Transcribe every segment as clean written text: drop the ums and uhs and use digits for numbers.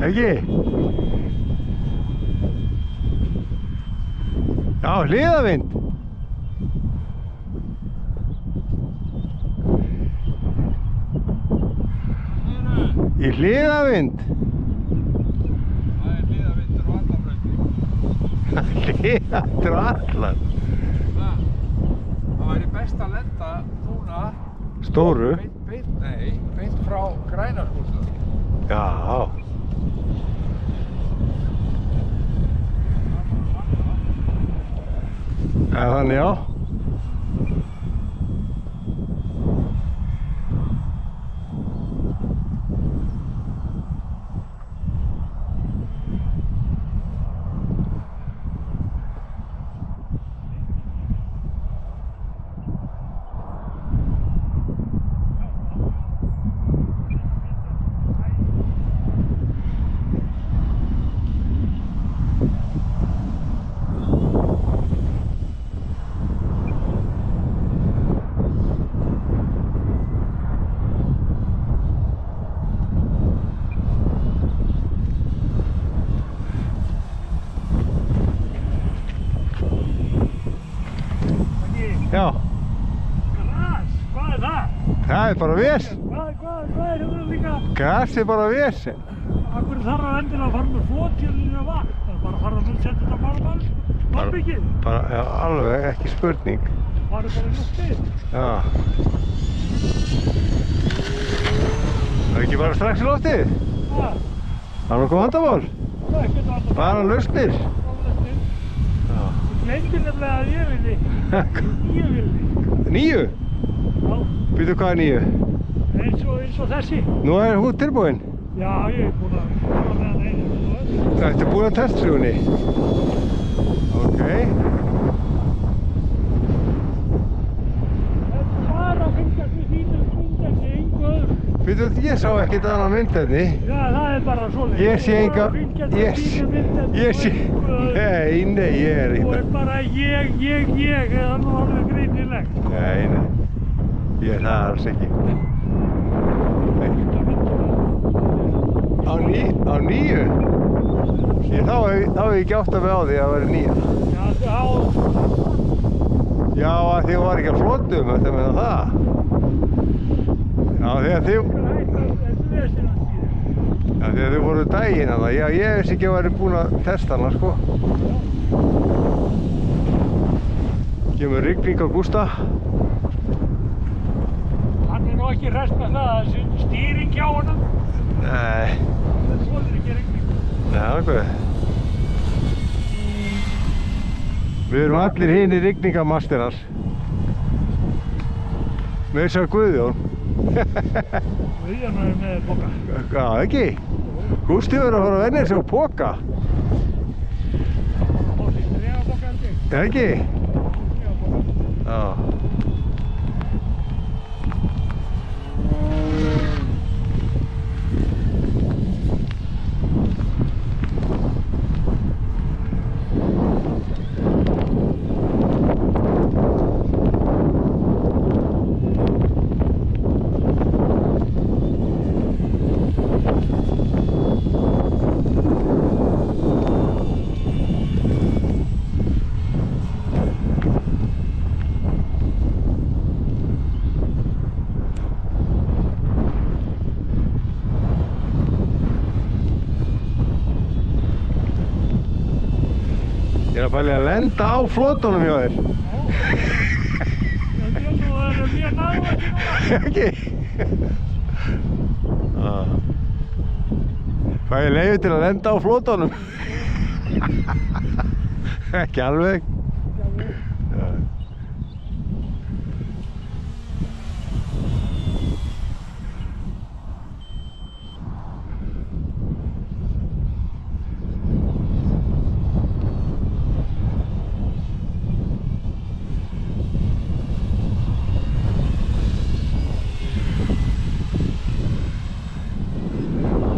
Ekki? Já, hliðavind. Í hliðavind. Það er hliðavindur og allabrautir. Hliðavindur og allar. Það væri best að lenda núna. Stóru? Beint frá Grænaskóla. Já. Þannig já. Já. Gras, hvað er það? Það er bara vesen. Hvað er það líka? Gras er bara vesen. Akkur þarf að endilega að fara með flotjörnir og vatn. Það er bara að fara að setja þetta bara malbyggið. Já, alveg, ekki spurning. Það er bara ljóstið. Já. Það er ekki bara strax í loftið? Hvað? Það er nokkuð vandamál. Það er ekkert vandamál. Bara lausnir. Gleymdi nefnilega að ég vilji. Ég vilji. 9? Já. Býtu hvað er 9? Eins og þessi. Nú er hún tilbúin? Já, ég er búinn að fara með hann einu. Þetta er búin að testflugunni? Ok. Þetta er bara að fylgjast við þínum myndefni, engu öðru. Býtu, ég sá ekkert annað myndefni. Já, það er bara svoleiðis. Ég sé enga... Ég sé... Nei, ég er Þú er bara ég, eða nú alveg greinilegt. Nei. Ég er það alls ekki. Á 9? Þá hef ég ekki átt að með á því að það væri 9. Já, að þið var ekki að flotum, þetta meina það. Já, þegar þið voru daginn að það. Já, ég veist ekki að væri búinn að testa hana, sko. Kemur rigning á Gústa. Hann er nú ekki hress með það að stýring hjá honum. Nei. Það þolir ekki rigning. Nei, okkur. Við erum allir hinir rigningamasterar. Með þess að Guðjón. Guðjón er með poka. Já, ekki? Gústi verður að fara að venja sig á poka. Það fór því stregapoka held ég. Ekki? Stregapoka. Já. er að pæla að lenda á flotunum hjá þér. Ég held að það er mjög nálægt núna. Ekki? Fæ ég leyfi til að lenda á flotunum? Ekki alveg.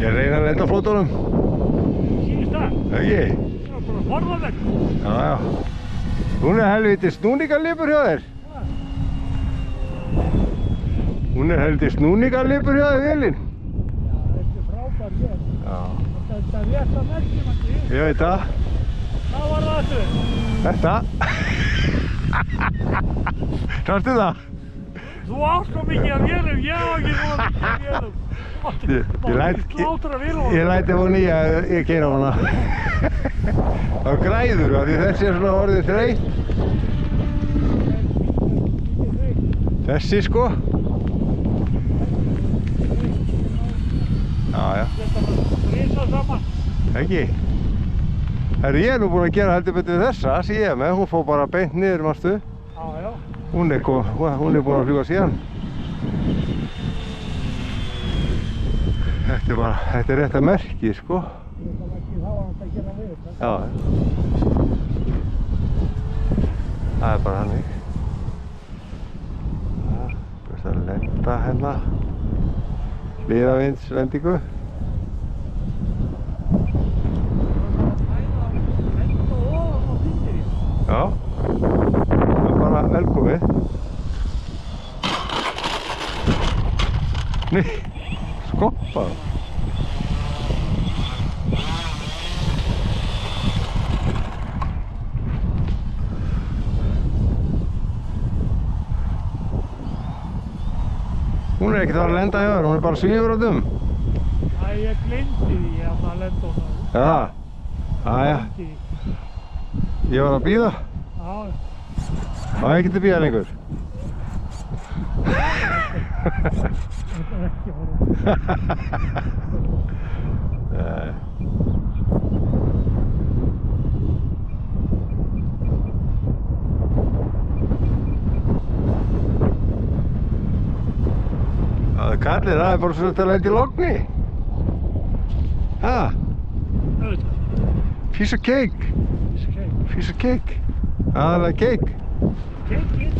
Ég reyna að lenda á flotunum. Sýnist það? Ekki? Það er bara forðavegg. Já, já. Hún er helviti snúningarlipur hjá þér. Hún er helviti snúningarlipur hjá þér, vélinn. Já, þetta er frábær vél. Já. Þetta er rétt að merkjum að því. Ég veit það. Hvað var það aftur? Þetta. Sástu það? Þú átt svo mikið af vélum, ég á ekki svo mikið af vélum. Ég læti hún í að ég keyra á hana. Þá græður það, því þessi er svona orðið þreytt. Þessi sko. Já, já. Rísa saman. Ekki? Herri, ég er nú búinn að gera heldur betur þessa, sé ég með. Hún fór bara beint niður, manstu? Já, já. Hún er búinn að fljúga síðan. Þetta er rétt að merki, sko. Þetta var ekki þá að það gera við þetta. Já. Það er bara hannig. Búist að lenda hérna. Hliðavindslendingu. Já. Það er bara velkomið. Nei. Skoppa. Hún er ekkert að lenda hjá þér, hún er bara svífur á dum. Æ, ég gleymdi því að lenda honum. Já. Æja. Ég var að bíða. Já. Það er ekkert að bíða lengur. Þetta er ekki horfum. Nei. Það er kallið, það er bara svo að lenda í logni. Ha? Piece of cake. Piece of cake. Aðalega cake. Cake?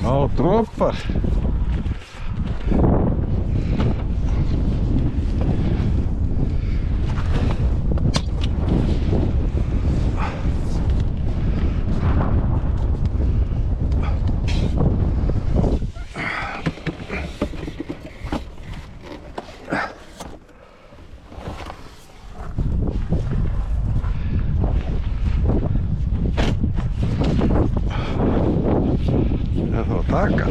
Smá dropar. Taka.